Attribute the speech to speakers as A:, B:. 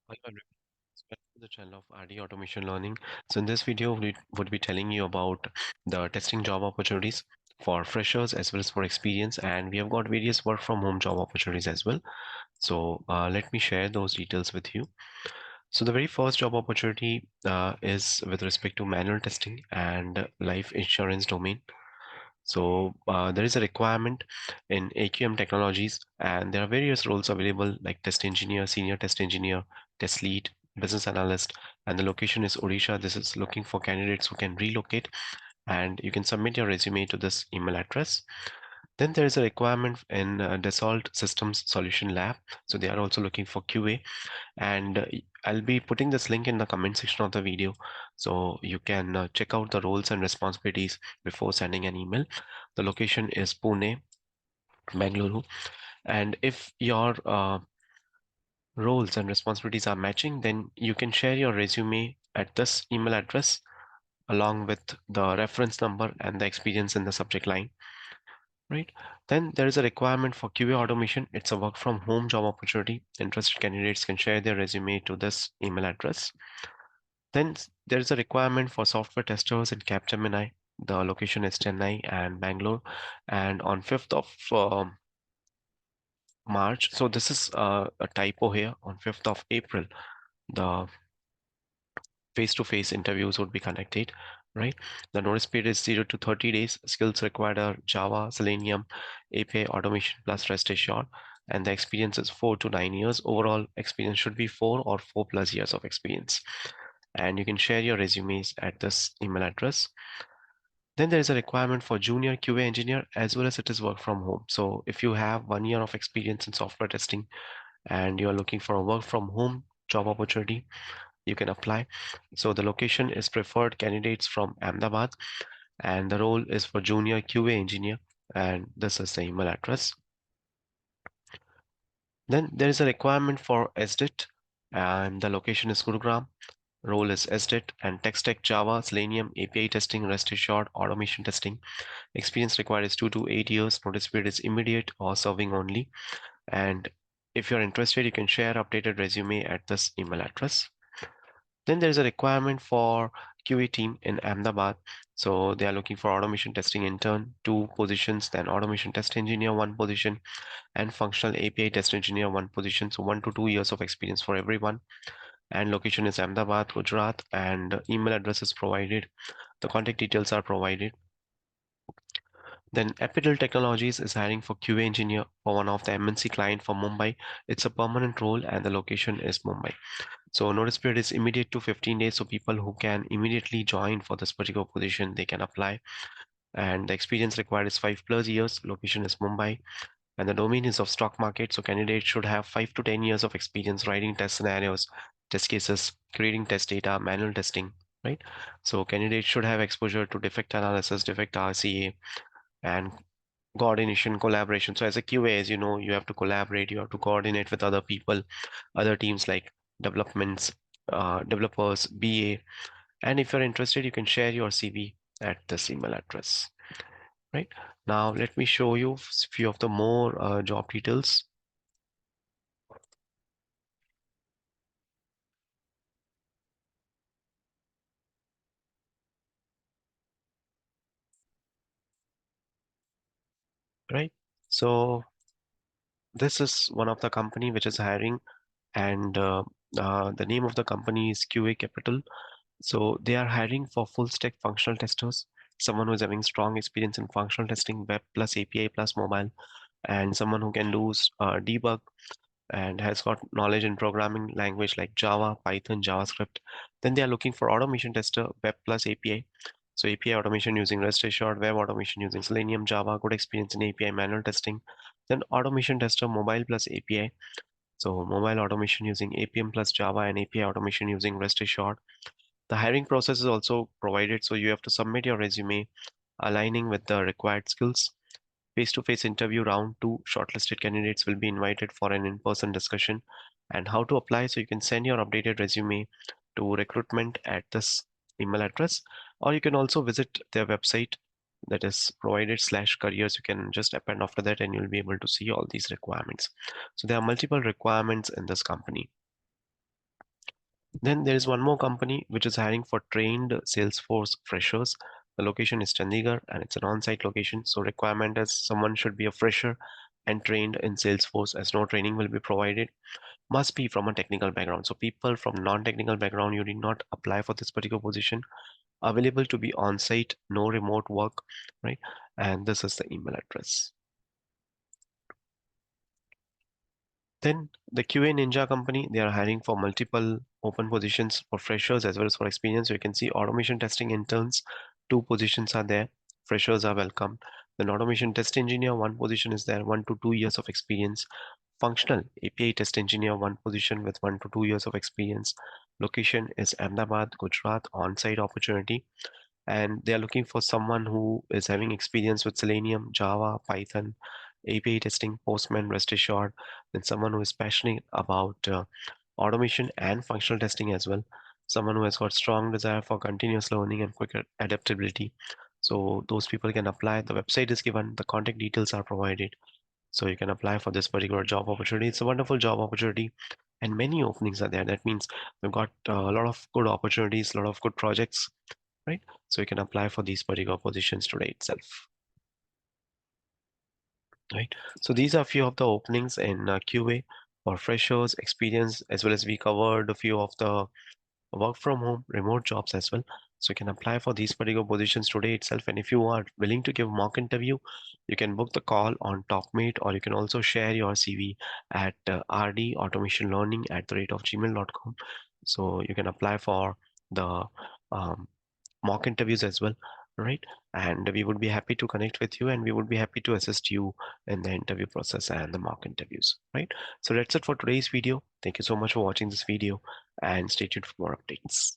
A: Hello everyone, welcome to the channel of RD Automation Learning. So in this video, we would be telling you about the testing job opportunities for freshers as well as for experience, and we have got various work from home job opportunities as well. So let me share those details with you. So the very first job opportunity is with respect to manual testing and life insurance domain. So there is a requirement in AQM technologies, and there are various roles available like test engineer, senior test engineer, test lead, business analyst, and the location is Odisha. This is looking for candidates who can relocate, and you can submit your resume to this email address. Then there is a requirement in Dassault Systems Solution Lab. So they are also looking for QA, and I'll be putting this link in the comment section of the video so you can check out the roles and responsibilities before sending an email. The location is Pune, Bangalore, and if your roles and responsibilities are matching, then you can share your resume at this email address along with the reference number and the experience in the subject line, right? Then there is a requirement for QA automation. It's a work from home job opportunity. Interested candidates can share their resume to this email address. Then there is a requirement for software testers in Capgemini. The location is Chennai and Bangalore. And on 5th of March, so this is a typo here, on 5th of April, the face-to-face interviews would be conducted, right? The notice period is 0 to 30 days. Skills required are Java, Selenium, API automation plus REST assured, and the experience is 4 to 9 years. Overall experience should be 4 or 4+ years of experience. And you can share your resumes at this email address. Then there is a requirement for junior QA engineer as well as it is work from home. So if you have 1 year of experience in software testing and you are looking for a work from home job opportunity, you can apply. So the location is preferred candidates from Ahmedabad, and the role is for junior QA engineer, and this is the email address. Then there is a requirement for SDET, and the location is Gurugram. Role is SDET and tech stack Java, Selenium, API testing, REST assured, automation testing. Experience required is 2 to 8 years. Notice period is immediate or serving only. And if you're interested, you can share updated resume at this email address. Then there is a requirement for QA team in Ahmedabad. So they are looking for automation testing intern, 2 positions, then automation test engineer, 1 position, and functional API test engineer, 1 position. So 1 to 2 years of experience for everyone. And location is Ahmedabad, Gujarat, and email address is provided. The contact details are provided. Then Qapitol Technologies is hiring for QA engineer for one of the MNC client for Mumbai. It's a permanent role and the location is Mumbai. So notice period is immediate to 15 days. So people who can immediately join for this particular position, they can apply. And the experience required is 5+ years. Location is Mumbai. And the domain is of stock market. So candidates should have 5 to 10 years of experience writing test scenarios, test cases, creating test data, manual testing, right? So candidates should have exposure to defect analysis, defect RCA, and coordination, collaboration. So as a QA, as you know, you have to collaborate, you have to coordinate with other people, other teams like developments, developers, BA. And if you're interested, you can share your CV at this email address, right? Now, let me show you a few of the more job details, right? So this is one of the company which is hiring, and the name of the company is Qapitol. So they are hiring for full stack functional testers, someone who is having strong experience in functional testing, web plus API plus mobile, and someone who can do debug and has got knowledge in programming language like Java, Python, JavaScript. Then they are looking for automation tester, web plus API. So API automation using REST assured, web automation using Selenium, Java, good experience in API manual testing. Then automation tester, mobile plus API. So mobile automation using APM plus Java and API automation using REST assured. The hiring process is also provided, so you have to submit your resume aligning with the required skills. Face-to-face interview round two, shortlisted candidates will be invited for an in-person discussion. And how to apply, so you can send your updated resume to recruitment at this email address, or you can also visit their website that is provided /careers. You can just append after that and you'll be able to see all these requirements. So there are multiple requirements in this company. Then there is one more company which is hiring for trained Salesforce freshers. The location is Chandigarh and it's an on-site location. So requirement is someone should be a fresher and trained in Salesforce as no training will be provided. Must be from a technical background. So people from non-technical background, you did not apply for this particular position. Available to be on-site, no remote work, right? And this is the email address. Then the QA Ninja company, they are hiring for multiple open positions for freshers as well as for experience. So you can see automation testing interns, two positions are there. Freshers are welcome. Then automation test engineer, one position is there, 1 to 2 years of experience. Functional API test engineer, one position with 1 to 2 years of experience. Location is Ahmedabad, Gujarat, on-site opportunity. And they are looking for someone who is having experience with Selenium, Java, Python, API testing, Postman, rest assured, then someone who is passionate about automation and functional testing as well, someone who has got strong desire for continuous learning and quick adaptability. So those people can apply. The website is given, the contact details are provided. So you can apply for this particular job opportunity. It's a wonderful job opportunity and many openings are there. That means we've got a lot of good opportunities, a lot of good projects, right? So you can apply for these particular positions today itself, right? So these are a few of the openings in QA for freshers, experience, as well as we covered a few of the work from home, remote jobs as well. So you can apply for these particular positions today itself. And if you are willing to give mock interview, you can book the call on TalkMate, or you can also share your CV at rdautomationlearning@gmail.com. So you can apply for the um, mock interviews as well, right? And we would be happy to connect with you and we would be happy to assist you in the interview process and the mock interviews, right? So that's it for today's video. Thank you so much for watching this video and stay tuned for more updates.